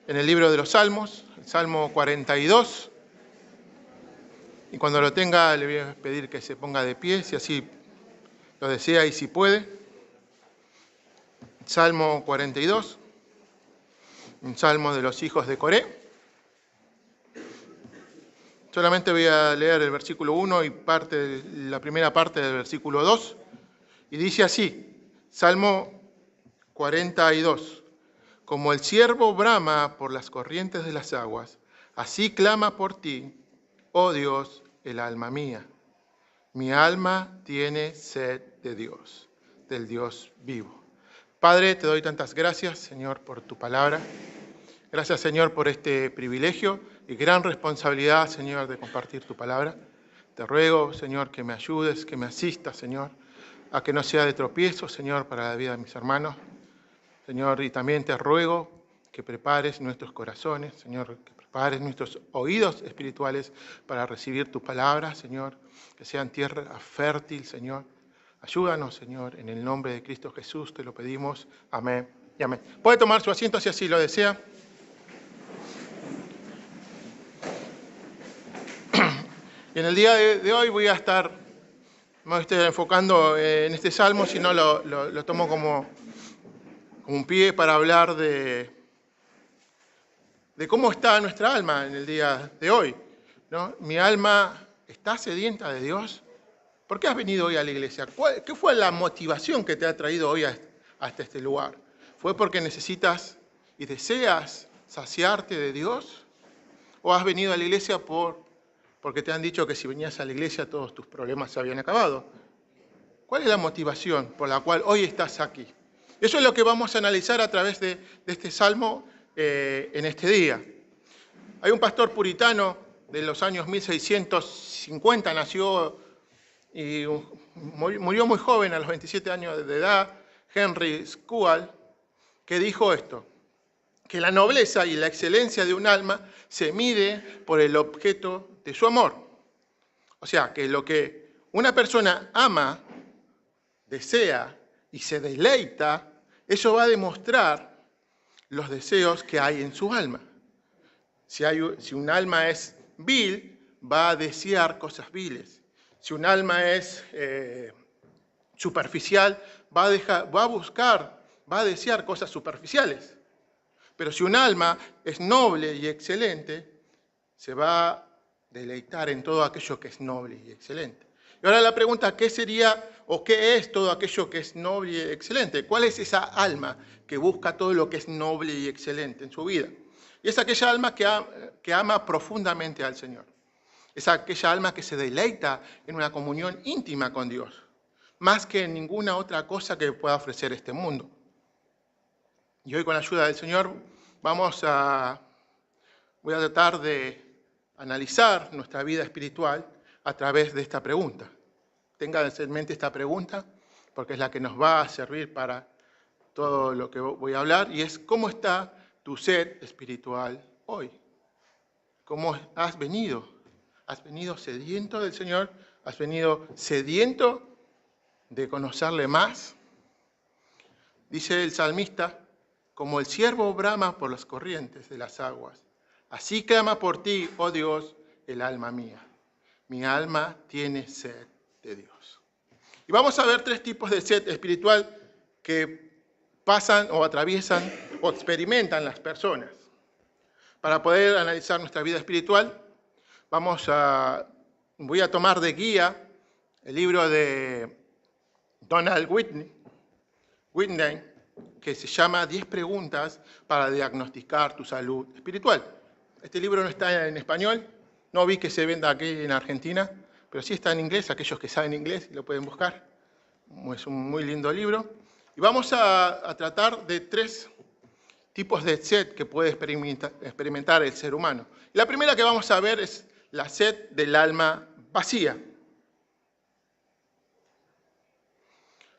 en el libro de los Salmos, el Salmo 42. Y cuando lo tenga, le voy a pedir que se ponga de pie, si así lo desea y si puede. Salmo 42, un salmo de los hijos de Coré. Solamente voy a leer el versículo 1 y la primera parte del versículo 2. Y dice así, Salmo 42. Como el ciervo brama por las corrientes de las aguas, así clama por ti, oh Dios, el alma mía. Mi alma tiene sed de Dios, del Dios vivo. Padre, te doy tantas gracias, Señor, por tu palabra. Gracias, Señor, por este privilegio y gran responsabilidad, Señor, de compartir tu palabra. Te ruego, Señor, que me ayudes, que me asistas, Señor, a que no sea de tropiezo, Señor, para la vida de mis hermanos. Señor, y también te ruego que prepares nuestros corazones, Señor, que prepares nuestros oídos espirituales para recibir tu palabra, Señor, que sean tierra fértil, Señor. Ayúdanos, Señor, en el nombre de Cristo Jesús, te lo pedimos. Amén y amén. Puede tomar su asiento si así lo desea. Y en el día de hoy voy a estar, no estoy enfocando en este salmo, sino lo tomo como un pie para hablar de cómo está nuestra alma en el día de hoy, ¿no? Mi alma está sedienta de Dios. ¿Por qué has venido hoy a la iglesia? ¿Qué fue la motivación que te ha traído hoy hasta este lugar? ¿Fue porque necesitas y deseas saciarte de Dios? ¿O has venido a la iglesia porque te han dicho que si venías a la iglesia todos tus problemas se habían acabado? ¿Cuál es la motivación por la cual hoy estás aquí? Eso es lo que vamos a analizar a través de este salmo en este día. Hay un pastor puritano de los años 1650, nació y murió muy joven, a los 27 años de edad, Henry Scuall, que dijo esto, que la nobleza y la excelencia de un alma se mide por el objeto de su amor. O sea, que lo que una persona ama, desea y se deleita, eso va a demostrar los deseos que hay en su alma. Si un alma es vil, va a desear cosas viles. Si un alma es superficial, va a desear cosas superficiales. Pero si un alma es noble y excelente, se va a deleitar en todo aquello que es noble y excelente. Y ahora la pregunta, ¿qué sería o qué es todo aquello que es noble y excelente? ¿Cuál es esa alma que busca todo lo que es noble y excelente en su vida? Y es aquella alma que ama profundamente al Señor. Es aquella alma que se deleita en una comunión íntima con Dios, más que en ninguna otra cosa que pueda ofrecer este mundo. Y hoy, con la ayuda del Señor, voy a tratar de analizar nuestra vida espiritual a través de esta pregunta. Tenga en mente esta pregunta, porque es la que nos va a servir para todo lo que voy a hablar, y es ¿cómo está tu sed espiritual hoy? ¿Cómo has venido? ¿Has venido sediento del Señor? ¿Has venido sediento de conocerle más? Dice el salmista, como el ciervo brama por las corrientes de las aguas, así clama por ti, oh Dios, el alma mía. Mi alma tiene sed de Dios. Y vamos a ver tres tipos de sed espiritual que pasan o atraviesan o experimentan las personas. Para poder analizar nuestra vida espiritual, voy a tomar de guía el libro de Donald Whitney, que se llama 10 preguntas para diagnosticar tu salud espiritual. Este libro no está en español, no vi que se venda aquí en Argentina, pero sí está en inglés, aquellos que saben inglés lo pueden buscar. Es un muy lindo libro. Y vamos a tratar de 3 tipos de sed que puede experimentar el ser humano. Y la primera que vamos a ver es la sed del alma vacía.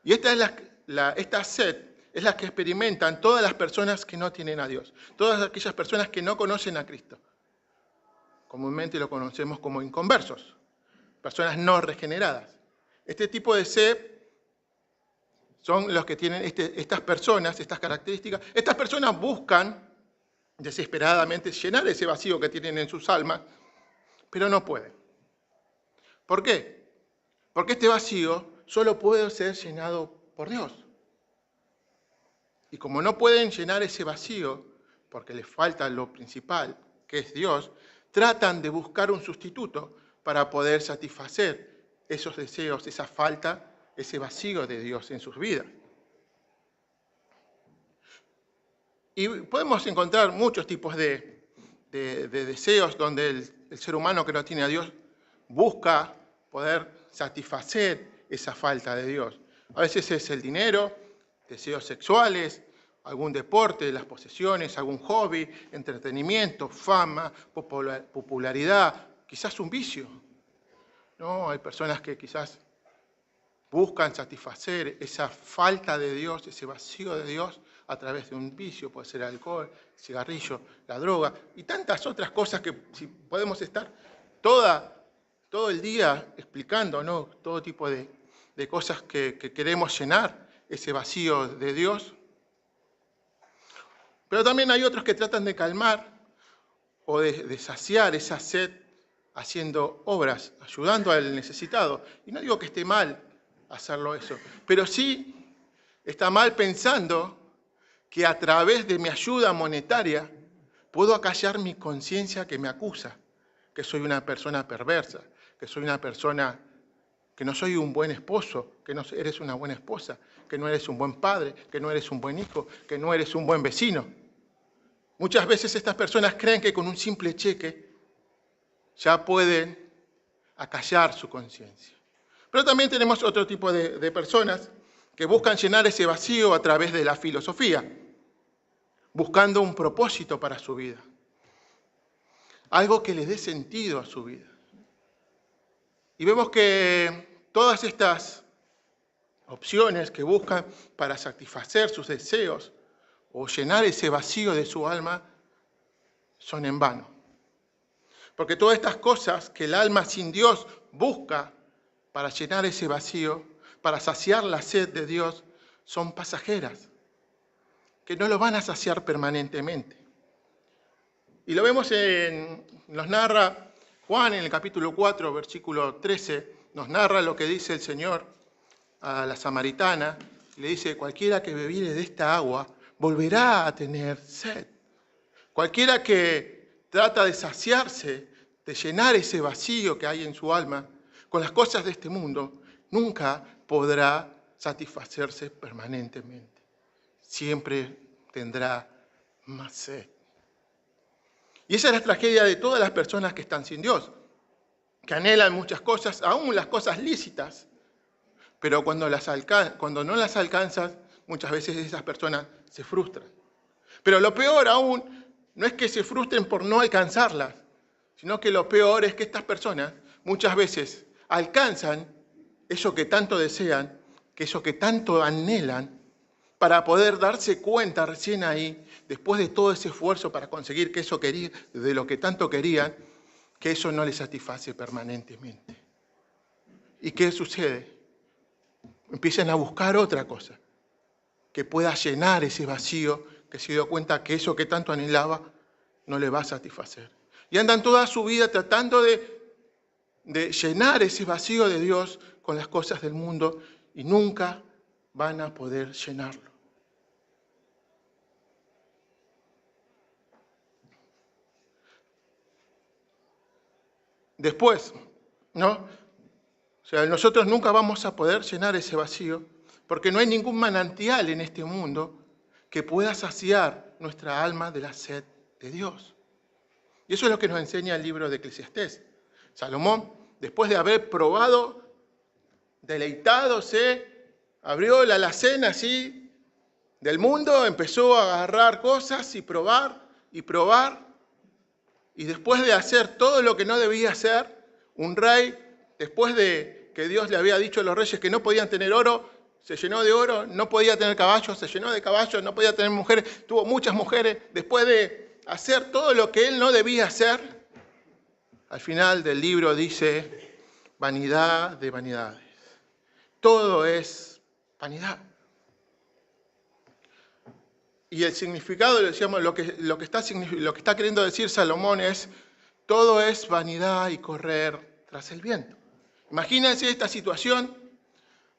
Y esta sed es la que experimentan todas las personas que no tienen a Dios, todas aquellas personas que no conocen a Cristo. Comúnmente lo conocemos como inconversos, personas no regeneradas. Este tipo de sed son los que tienen estas personas, estas características. Estas personas buscan desesperadamente llenar ese vacío que tienen en sus almas, pero no pueden. ¿Por qué? Porque este vacío solo puede ser llenado por Dios. Y como no pueden llenar ese vacío, porque les falta lo principal, que es Dios, tratan de buscar un sustituto para poder satisfacer esos deseos, esa falta, ese vacío de Dios en sus vidas. Y podemos encontrar muchos tipos de deseos donde el ser humano que no tiene a Dios busca poder satisfacer esa falta de Dios. A veces es el dinero, deseos sexuales, algún deporte, las posesiones, algún hobby, entretenimiento, fama, popularidad, quizás un vicio. ¿No? Hay personas que quizás buscan satisfacer esa falta de Dios, ese vacío de Dios, a través de un vicio, puede ser el alcohol, el cigarrillo, la droga, y tantas otras cosas que si podemos estar todo el día explicando, ¿no? Todo tipo de cosas que queremos llenar ese vacío de Dios. Pero también hay otros que tratan de calmar o de saciar esa sed haciendo obras, ayudando al necesitado. Y no digo que esté mal hacerlo eso, pero sí está mal pensando que a través de mi ayuda monetaria puedo acallar mi conciencia que me acusa, que soy una persona perversa, que soy una persona que no soy un buen esposo, que no eres una buena esposa, que no eres un buen padre, que no eres un buen hijo, que no eres un buen vecino. Muchas veces estas personas creen que con un simple cheque ya pueden acallar su conciencia. Pero también tenemos otro tipo de personas que buscan llenar ese vacío a través de la filosofía, buscando un propósito para su vida, algo que le dé sentido a su vida. Y vemos que todas estas opciones que buscan para satisfacer sus deseos o llenar ese vacío de su alma son en vano. Porque todas estas cosas que el alma sin Dios busca para llenar ese vacío, para saciar la sed de Dios, son pasajeras, que no lo van a saciar permanentemente. Y lo vemos nos narra Juan en el capítulo 4, versículo 13, nos narra lo que dice el Señor a la samaritana, le dice, cualquiera que bebiere de esta agua volverá a tener sed. Cualquiera que trata de saciarse, de llenar ese vacío que hay en su alma con las cosas de este mundo, nunca podrá satisfacerse permanentemente. Siempre tendrá más sed. Y esa es la tragedia de todas las personas que están sin Dios, que anhelan muchas cosas, aún las cosas lícitas, pero cuando no las alcanzan, muchas veces esas personas se frustran. Pero lo peor aún no es que se frustren por no alcanzarlas, sino que lo peor es que estas personas muchas veces alcanzan eso que tanto desean, que eso que tanto anhelan, para poder darse cuenta recién ahí, después de todo ese esfuerzo para conseguir que eso quería, de lo que tanto querían, que eso no les satisface permanentemente. ¿Y qué sucede? Empiezan a buscar otra cosa que pueda llenar ese vacío, que se dio cuenta que eso que tanto anhelaba no le va a satisfacer. Y andan toda su vida tratando de llenar ese vacío de Dios con las cosas del mundo y nunca van a poder llenarlo. Después, ¿no? O sea, nosotros nunca vamos a poder llenar ese vacío porque no hay ningún manantial en este mundo que pueda saciar nuestra alma de la sed de Dios. Y eso es lo que nos enseña el libro de Eclesiastés. Salomón, después de haber probado, deleitadose, abrió la alacena así del mundo, empezó a agarrar cosas y probar, y después de hacer todo lo que no debía hacer, un rey, después de que Dios le había dicho a los reyes que no podían tener oro, se llenó de oro, no podía tener caballos, se llenó de caballos, no podía tener mujeres, tuvo muchas mujeres, después de hacer todo lo que él no debía hacer, al final del libro dice, vanidad de vanidades. Todo es vanidad. Y el significado, decíamos, lo que está queriendo decir Salomón es, todo es vanidad y correr tras el viento. Imagínense esta situación,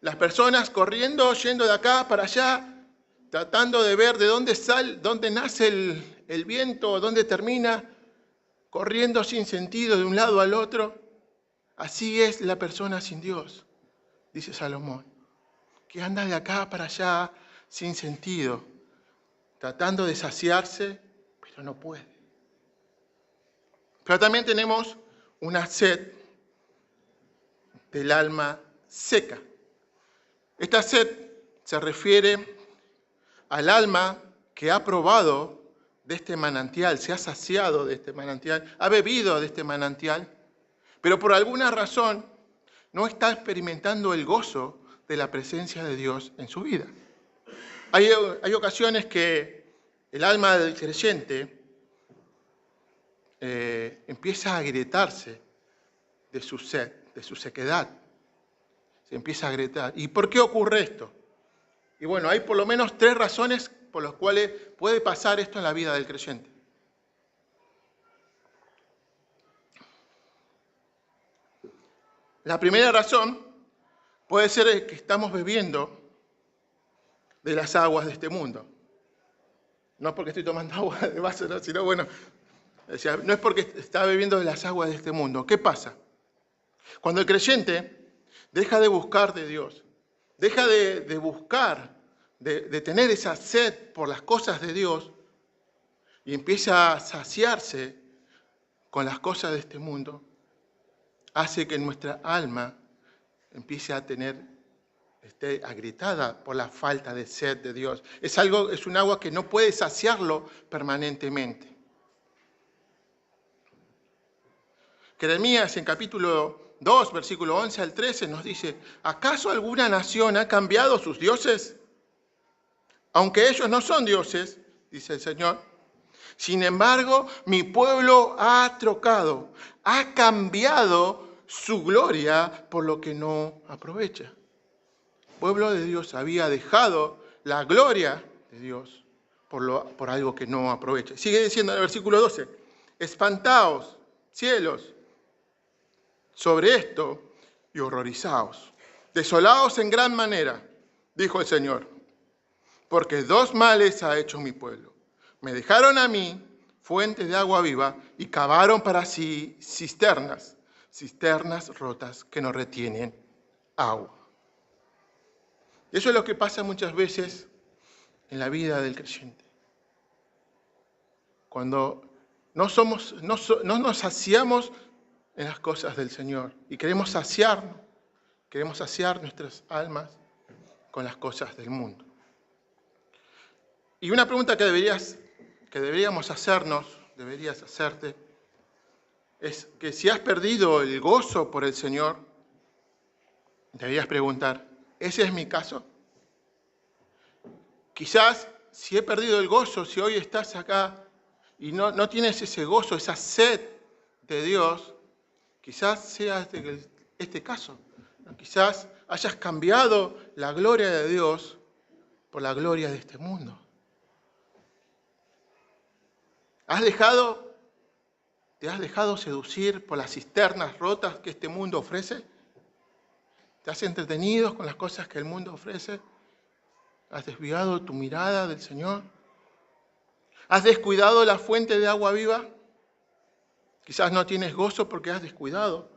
las personas corriendo, yendo de acá para allá, tratando de ver de dónde nace el viento, dónde termina, corriendo sin sentido de un lado al otro. Así es la persona sin Dios, dice Salomón, que anda de acá para allá sin sentido, tratando de saciarse, pero no puede. Pero también tenemos una sed del alma seca. Esta sed se refiere al alma que ha probado de este manantial, se ha saciado de este manantial, ha bebido de este manantial, pero por alguna razón no está experimentando el gozo de la presencia de Dios en su vida. Hay ocasiones que el alma del creyente empieza a agrietarse de su sed, de su sequedad. Se empieza a agrietar. ¿Y por qué ocurre esto? Y bueno, hay por lo menos 3 razones por las cuales puede pasar esto en la vida del creyente. La primera razón puede ser que estamos bebiendo de las aguas de este mundo. No es porque estoy tomando agua de vaso, ¿no? Sino bueno, no es porque está bebiendo de las aguas de este mundo. ¿Qué pasa? Cuando el creyente deja de buscar de Dios, deja de buscar, de tener esa sed por las cosas de Dios y empieza a saciarse con las cosas de este mundo, hace que nuestra alma empiece a esté agrietada por la falta de sed de Dios. Es un agua que no puede saciarlo permanentemente. Jeremías en capítulo 2, versículo 11 al 13 nos dice, ¿acaso alguna nación ha cambiado sus dioses? Aunque ellos no son dioses, dice el Señor, sin embargo, mi pueblo ha trocado, ha cambiado su gloria por lo que no aprovecha. El pueblo de Dios había dejado la gloria de Dios por algo que no aprovecha. Sigue diciendo en el versículo 12, espantaos, cielos, sobre esto y horrorizaos. Desolaos en gran manera, dijo el Señor, porque 2 males ha hecho mi pueblo. Me dejaron a mí fuentes de agua viva y cavaron para sí cisternas rotas que no retienen agua. Eso es lo que pasa muchas veces en la vida del creyente. Cuando no nos saciamos en las cosas del Señor y queremos saciar nuestras almas con las cosas del mundo. Y una pregunta que deberíamos hacernos, deberías hacerte, es que si has perdido el gozo por el Señor, deberías preguntar, ¿ese es mi caso? Quizás si he perdido el gozo, si hoy estás acá y no tienes ese gozo, esa sed de Dios, quizás sea este caso. Quizás hayas cambiado la gloria de Dios por la gloria de este mundo. ¿Te has dejado seducir por las cisternas rotas que este mundo ofrece? ¿Te has entretenido con las cosas que el mundo ofrece? ¿Has desviado tu mirada del Señor? ¿Has descuidado la fuente de agua viva? Quizás no tienes gozo porque has descuidado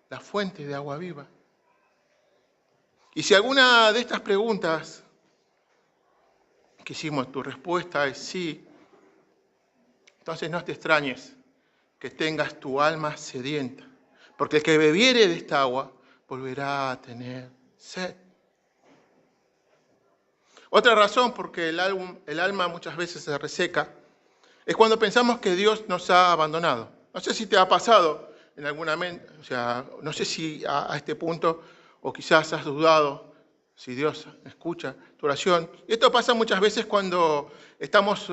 la fuente de agua viva. Y si alguna de estas preguntas que hicimos, tu respuesta es sí, entonces no te extrañes que tengas tu alma sedienta, porque el que bebiere de esta agua volverá a tener sed. Otra razón por que el alma muchas veces se reseca es cuando pensamos que Dios nos ha abandonado. No sé si te ha pasado en alguna mente, no sé si a este punto o quizás has dudado si Dios escucha tu oración. Y esto pasa muchas veces cuando estamos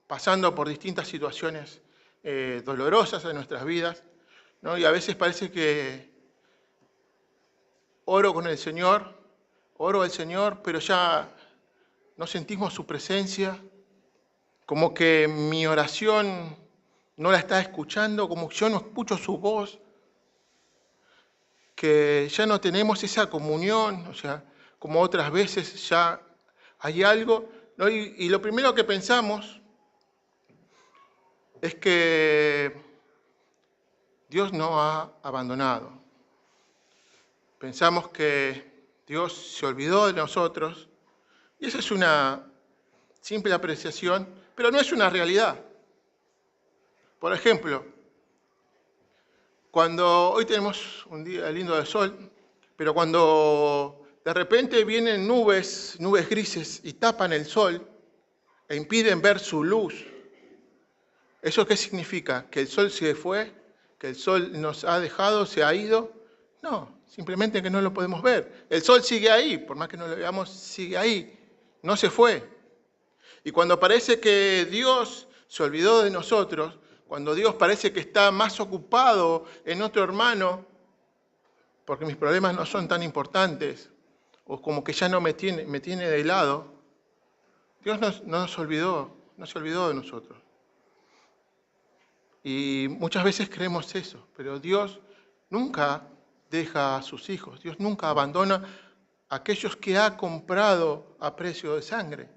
pasando por distintas situaciones dolorosas en nuestras vidas, ¿no? Y a veces parece que oro al Señor, pero ya no sentimos su presencia, como que mi oración no la está escuchando, como que yo no escucho su voz, que ya no tenemos esa comunión, o sea, como otras veces ya hay algo, ¿no? Y lo primero que pensamos es que Dios no ha abandonado. Pensamos que Dios se olvidó de nosotros, y esa es una simple apreciación, pero no es una realidad. Por ejemplo, cuando hoy tenemos un día lindo de sol, pero cuando de repente vienen nubes grises y tapan el sol e impiden ver su luz, ¿eso qué significa? ¿Que el sol se fue? ¿Que el sol nos ha dejado, se ha ido? No, simplemente que no lo podemos ver. El sol sigue ahí, por más que no lo veamos, sigue ahí, no se fue. Y cuando parece que Dios se olvidó de nosotros, cuando Dios parece que está más ocupado en otro hermano, porque mis problemas no son tan importantes, o como que ya no me tiene de lado, Dios no se olvidó de nosotros. Y muchas veces creemos eso, pero Dios nunca deja a sus hijos, Dios nunca abandona a aquellos que ha comprado a precio de sangre.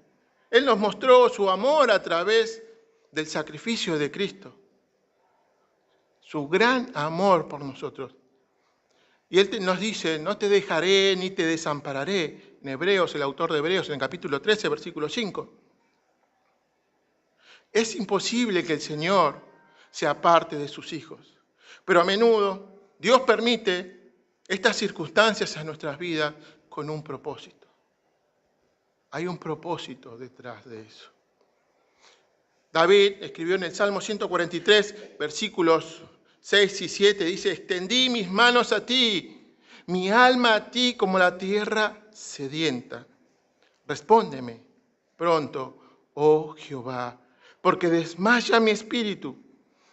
Él nos mostró su amor a través del sacrificio de Cristo, su gran amor por nosotros. Y Él nos dice, no te dejaré ni te desampararé, en Hebreos, el autor de Hebreos, en el capítulo 13, versículo 5. Es imposible que el Señor se aparte de sus hijos, pero a menudo Dios permite estas circunstancias en nuestras vidas con un propósito. Hay un propósito detrás de eso. David escribió en el Salmo 143, versículos 6 y 7, dice, extendí mis manos a ti, mi alma a ti como la tierra sedienta. Respóndeme pronto, oh Jehová, porque desmaya mi espíritu.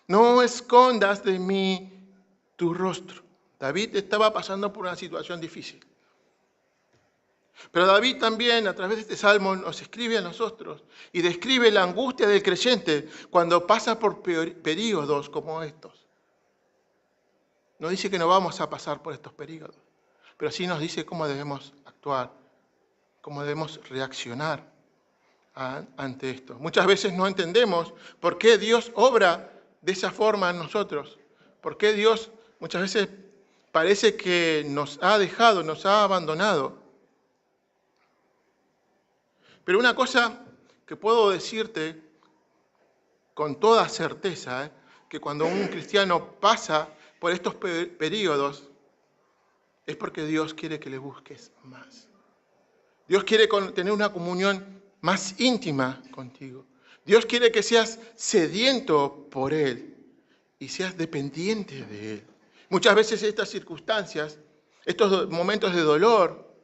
No escondas de mí tu rostro. David estaba pasando por una situación difícil. Pero David también, a través de este salmo, nos escribe a nosotros y describe la angustia del creyente cuando pasa por períodos como estos. No dice que no vamos a pasar por estos períodos, pero sí nos dice cómo debemos actuar, cómo debemos reaccionar ante esto. Muchas veces no entendemos por qué Dios obra de esa forma en nosotros, por qué Dios muchas veces parece que nos ha dejado, nos ha abandonado. Pero una cosa que puedo decirte con toda certeza, que cuando un cristiano pasa por estos períodos, es porque Dios quiere que le busques más. Dios quiere tener una comunión más íntima contigo. Dios quiere que seas sediento por Él y seas dependiente de Él. Muchas veces estas circunstancias, estos momentos de dolor,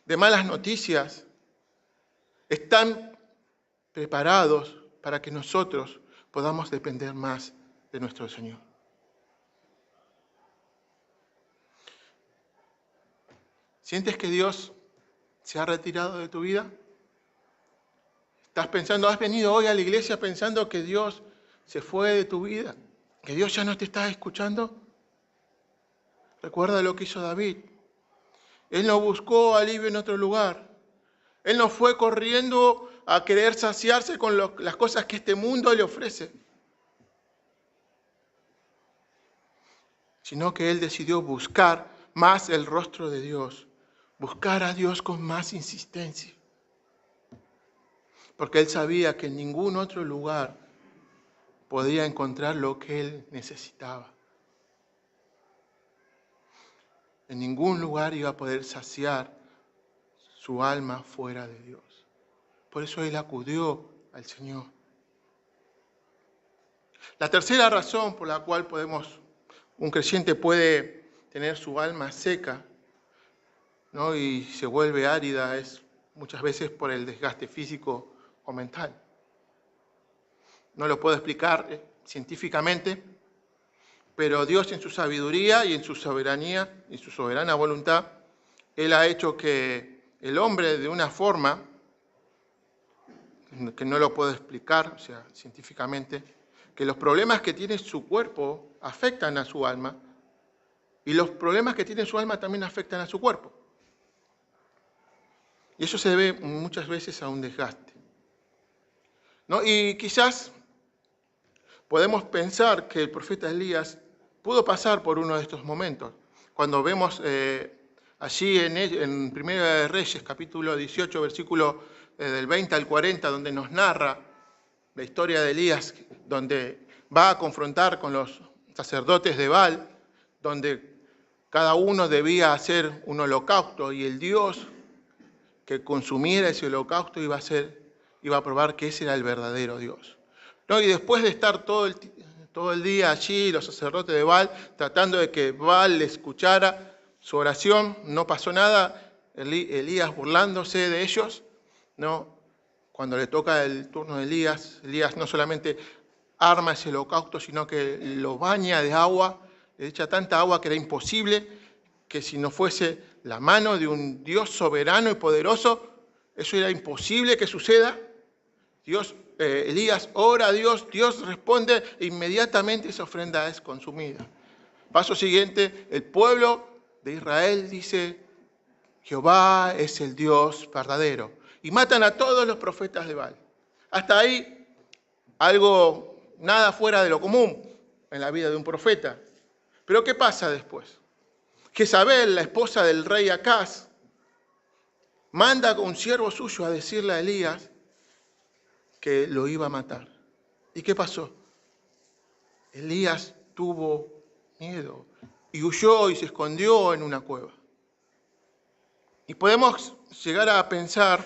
de malas noticias, están preparados para que nosotros podamos depender más de nuestro Señor. ¿Sientes que Dios se ha retirado de tu vida? ¿Estás pensando, has venido hoy a la iglesia pensando que Dios se fue de tu vida? ¿Que Dios ya no te está escuchando? Recuerda lo que hizo David. Él no buscó alivio en otro lugar. Él no fue corriendo a querer saciarse con las cosas que este mundo le ofrece, sino que él decidió buscar más el rostro de Dios, buscar a Dios con más insistencia, porque él sabía que en ningún otro lugar podía encontrar lo que él necesitaba. En ningún lugar iba a poder saciar su alma fuera de Dios. Por eso él acudió al Señor. La tercera razón por la cual un creyente puede tener su alma seca, ¿no?, y se vuelve árida es muchas veces por el desgaste físico o mental. No lo puedo explicar científicamente, pero Dios en su sabiduría y en su soberanía, y su soberana voluntad, Él ha hecho que el hombre de una forma que no lo puedo explicar, o sea, científicamente, que los problemas que tiene su cuerpo afectan a su alma y los problemas que tiene su alma también afectan a su cuerpo. Y eso se debe muchas veces a un desgaste, ¿no? Y quizás podemos pensar que el profeta Elías pudo pasar por uno de estos momentos. Cuando vemos allí en Primera de Reyes, capítulo 18, versículo del 20 al 40, donde nos narra la historia de Elías, donde va a confrontar con los sacerdotes de Baal, donde cada uno debía hacer un holocausto y el Dios que consumiera ese holocausto iba a probar que ese era el verdadero Dios, ¿no? Y después de estar todo el día allí, los sacerdotes de Baal, tratando de que Baal le escuchara su oración, no pasó nada. Elías burlándose de ellos, ¿no? Cuando le toca el turno de Elías, Elías no solamente arma ese holocausto, sino que lo baña de agua, le echa tanta agua que era imposible que si no fuese la mano de un Dios soberano y poderoso, eso era imposible que suceda. Elías ora a Dios, Dios responde e inmediatamente esa ofrenda es consumida. Paso siguiente, el pueblo de Israel dice, Jehová es el Dios verdadero. Y matan a todos los profetas de Baal. Hasta ahí, nada fuera de lo común en la vida de un profeta. Pero ¿qué pasa después? Jezabel, la esposa del rey Acaz, manda a un siervo suyo a decirle a Elías que lo iba a matar. ¿Y qué pasó? Elías tuvo miedo y huyó y se escondió en una cueva. Y podemos llegar a pensar,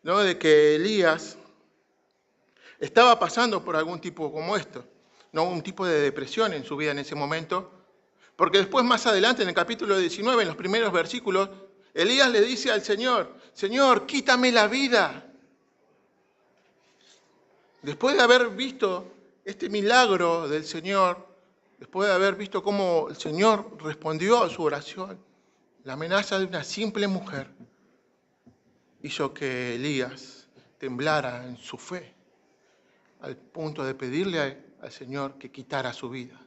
¿no?, de que Elías estaba pasando por algún tipo como esto, ¿no?, un tipo de depresión en su vida en ese momento, porque después más adelante en el capítulo 19, en los primeros versículos, Elías le dice al Señor, Señor, quítame la vida. Después de haber visto este milagro del Señor, después de haber visto cómo el Señor respondió a su oración, la amenaza de una simple mujer hizo que Elías temblara en su fe, al punto de pedirle al Señor que quitara su vida.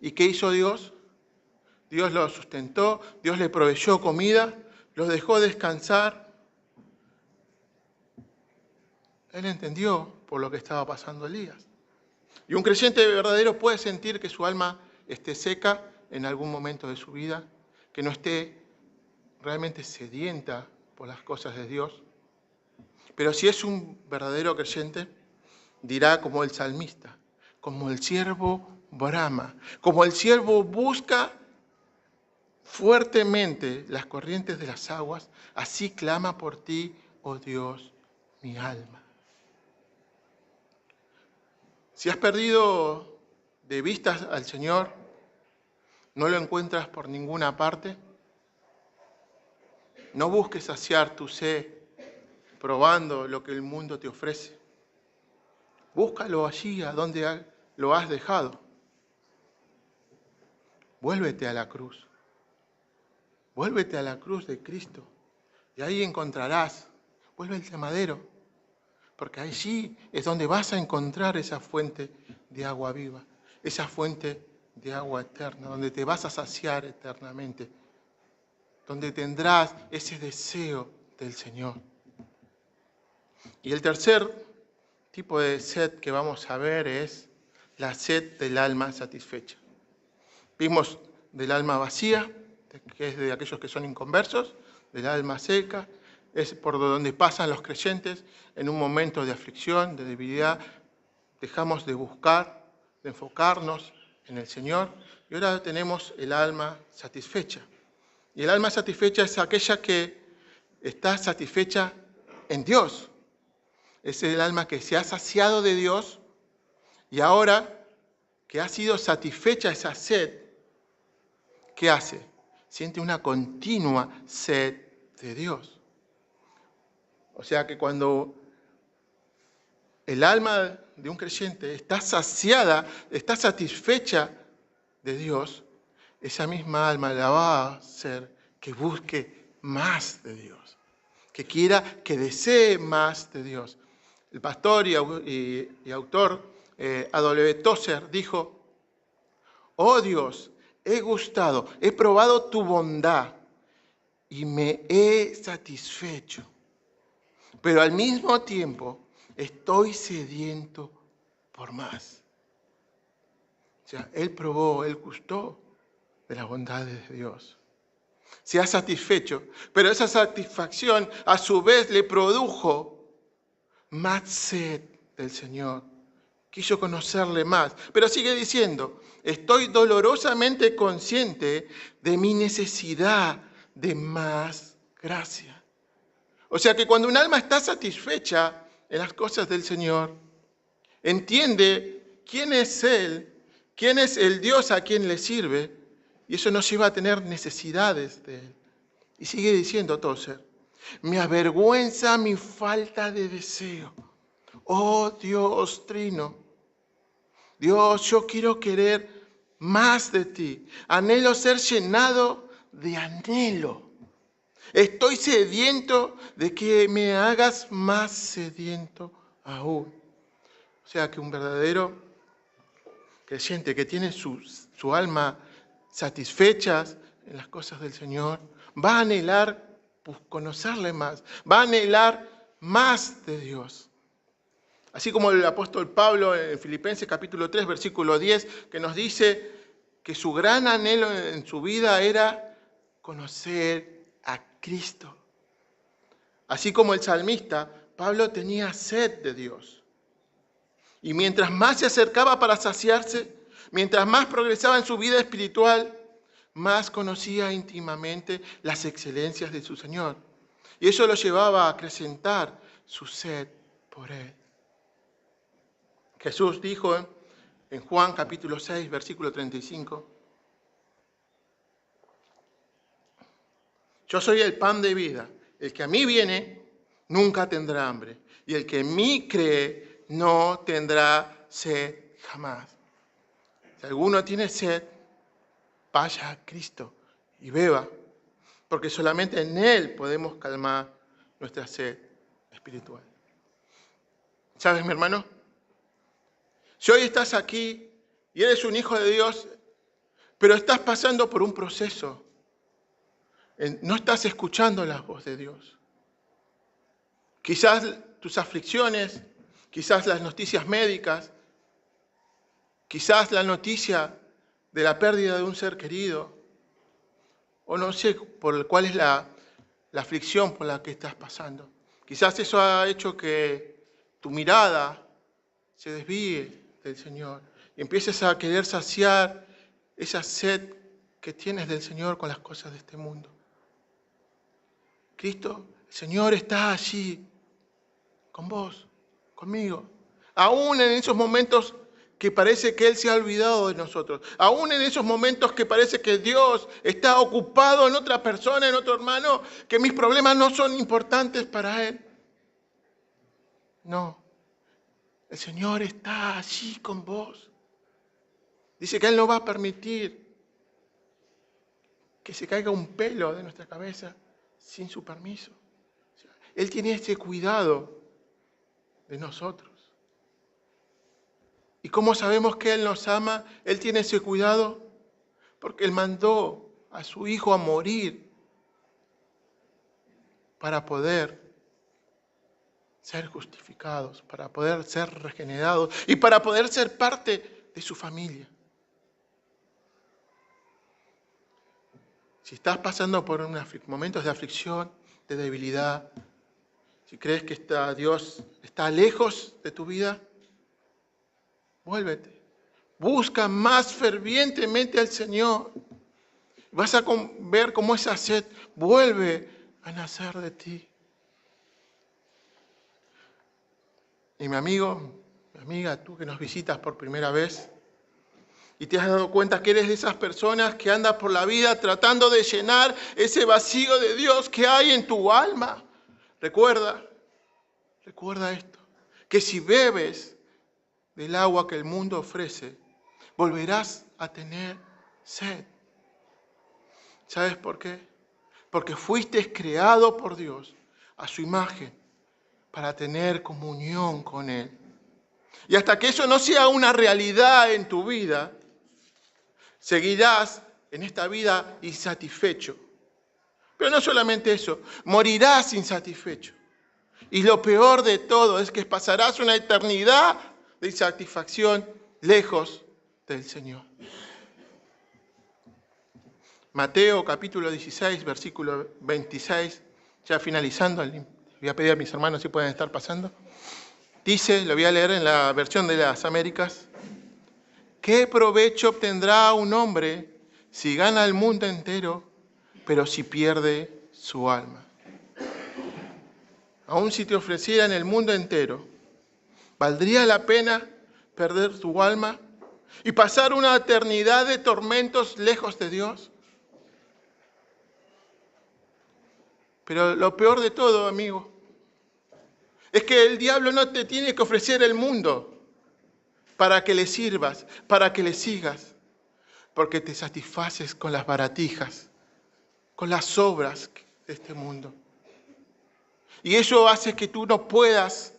¿Y qué hizo Dios? Dios lo sustentó, Dios le proveyó comida, los dejó descansar. Él entendió por lo que estaba pasando Elías. Y un creyente verdadero puede sentir que su alma esté seca en algún momento de su vida, que no esté realmente sedienta por las cosas de Dios. Pero si es un verdadero creyente, dirá como el salmista, como el siervo brama, como el siervo busca fuertemente las corrientes de las aguas, así clama por ti, oh Dios, mi alma. Si has perdido de vista al Señor, no lo encuentras por ninguna parte, no busques saciar tu sed probando lo que el mundo te ofrece. Búscalo allí, a donde lo has dejado. Vuélvete a la cruz. Vuélvete a la cruz de Cristo. Y ahí encontrarás, vuélvete al madero, porque allí es donde vas a encontrar esa fuente de agua viva, esa fuente de agua eterna, donde te vas a saciar eternamente, donde tendrás ese deseo del Señor. Y el tercer tipo de sed que vamos a ver es la sed del alma satisfecha. Vimos del alma vacía, que es de aquellos que son inconversos, del alma seca, es por donde pasan los creyentes en un momento de aflicción, de debilidad. Dejamos de buscar, de enfocarnos en el Señor, y ahora tenemos el alma satisfecha. Y el alma satisfecha es aquella que está satisfecha en Dios. Es el alma que se ha saciado de Dios y ahora que ha sido satisfecha esa sed, ¿qué hace? Siente una continua sed de Dios. O sea que cuando el alma de un creyente está saciada, está satisfecha de Dios, esa misma alma la va a hacer que busque más de Dios, que quiera, que desee más de Dios. El pastor y autor A.W. Tozer dijo: oh Dios, he probado tu bondad y me he satisfecho, pero al mismo tiempo estoy sediento por más. O sea, él probó, él gustó de las bondades de Dios. Se ha satisfecho, pero esa satisfacción a su vez le produjo más sed del Señor. Quiso conocerle más, pero sigue diciendo: estoy dolorosamente consciente de mi necesidad de más gracia. O sea que cuando un alma está satisfecha en las cosas del Señor, entiende quién es Él, quién es el Dios a quien le sirve, y eso nos lleva a tener necesidades de Él. Y sigue diciendo Tozer: me avergüenza mi falta de deseo. Oh Dios Trino, Dios, yo quiero querer más de ti. Anhelo ser llenado de anhelo. Estoy sediento de que me hagas más sediento aún. O sea que un verdadero creyente que tiene su alma satisfecha en las cosas del Señor, va a anhelar conocerle más, va a anhelar más de Dios. Así como el apóstol Pablo en Filipenses capítulo 3, versículo 10, que nos dice que su gran anhelo en su vida era conocer a Cristo. Así como el salmista, Pablo tenía sed de Dios. Y mientras más se acercaba para saciarse, mientras más progresaba en su vida espiritual, más conocía íntimamente las excelencias de su Señor. Y eso lo llevaba a acrecentar su sed por Él. Jesús dijo en Juan capítulo 6, versículo 35, yo soy el pan de vida. El que a mí viene nunca tendrá hambre. Y el que en mí cree no tendrá sed jamás. Si alguno tiene sed, vaya a Cristo y beba. Porque solamente en Él podemos calmar nuestra sed espiritual. ¿Sabes, mi hermano? Si hoy estás aquí y eres un hijo de Dios, pero estás pasando por un proceso, no estás escuchando la voz de Dios. Quizás tus aflicciones, quizás las noticias médicas, quizás la noticia de la pérdida de un ser querido, o no sé cuál es la aflicción por la que estás pasando. Quizás eso ha hecho que tu mirada se desvíe del Señor y empieces a querer saciar esa sed que tienes del Señor con las cosas de este mundo. Cristo, el Señor está allí con vos, conmigo. Aún en esos momentos que parece que Él se ha olvidado de nosotros. Aún en esos momentos que parece que Dios está ocupado en otra persona, en otro hermano, que mis problemas no son importantes para Él. No, el Señor está allí con vos. Dice que Él no va a permitir que se caiga un pelo de nuestra cabeza sin su permiso. O sea, Él tiene ese cuidado de nosotros. ¿Y cómo sabemos que Él nos ama? Él tiene ese cuidado porque Él mandó a su Hijo a morir para poder ser justificados, para poder ser regenerados y para poder ser parte de su familia. Si estás pasando por momentos de aflicción, de debilidad, si crees que Dios está lejos de tu vida, vuélvete. Busca más fervientemente al Señor. Vas a ver cómo esa sed vuelve a nacer de ti. Y mi amigo, mi amiga, tú que nos visitas por primera vez y te has dado cuenta que eres de esas personas que andas por la vida tratando de llenar ese vacío de Dios que hay en tu alma. Recuerda esto, que si bebes del agua que el mundo ofrece, volverás a tener sed. ¿Sabes por qué? Porque fuiste creado por Dios a su imagen para tener comunión con Él. Y hasta que eso no sea una realidad en tu vida, seguirás en esta vida insatisfecho. Pero no solamente eso, morirás insatisfecho. Y lo peor de todo es que pasarás una eternidad de insatisfacción lejos del Señor. Mateo capítulo 16, versículo 26, ya finalizando, voy a pedir a mis hermanos si pueden estar pasando. Dice, lo voy a leer en la versión de las Américas: ¿qué provecho obtendrá un hombre si gana el mundo entero, pero si pierde su alma? Aun si te ofrecieran el mundo entero, ¿valdría la pena perder tu alma y pasar una eternidad de tormentos lejos de Dios? Pero lo peor de todo, amigo, es que el diablo no te tiene que ofrecer el mundo para que le sirvas, para que le sigas, porque te satisfaces con las baratijas, con las obras de este mundo. Y eso hace que tú no puedas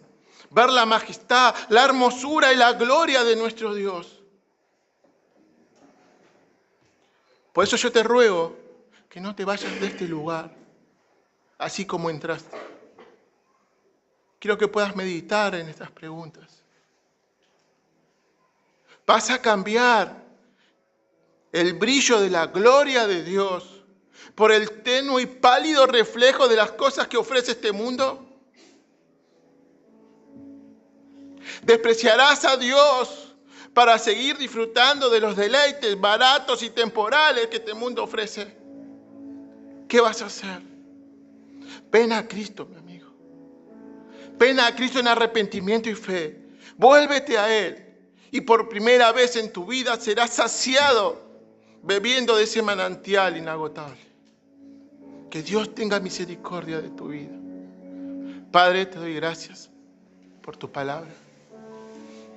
ver la majestad, la hermosura y la gloria de nuestro Dios. Por eso yo te ruego que no te vayas de este lugar así como entraste. Quiero que puedas meditar en estas preguntas. ¿Vas a cambiar el brillo de la gloria de Dios por el tenue y pálido reflejo de las cosas que ofrece este mundo? ¿Despreciarás a Dios para seguir disfrutando de los deleites baratos y temporales que este mundo ofrece? ¿Qué vas a hacer? Ven a Cristo, mi amigo. Ven a Cristo en arrepentimiento y fe. Vuélvete a Él. Y por primera vez en tu vida serás saciado bebiendo de ese manantial inagotable. Que Dios tenga misericordia de tu vida. Padre, te doy gracias por tu palabra.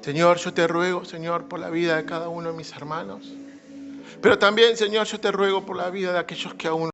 Señor, yo te ruego, Señor, por la vida de cada uno de mis hermanos. Pero también, Señor, yo te ruego por la vida de aquellos que aún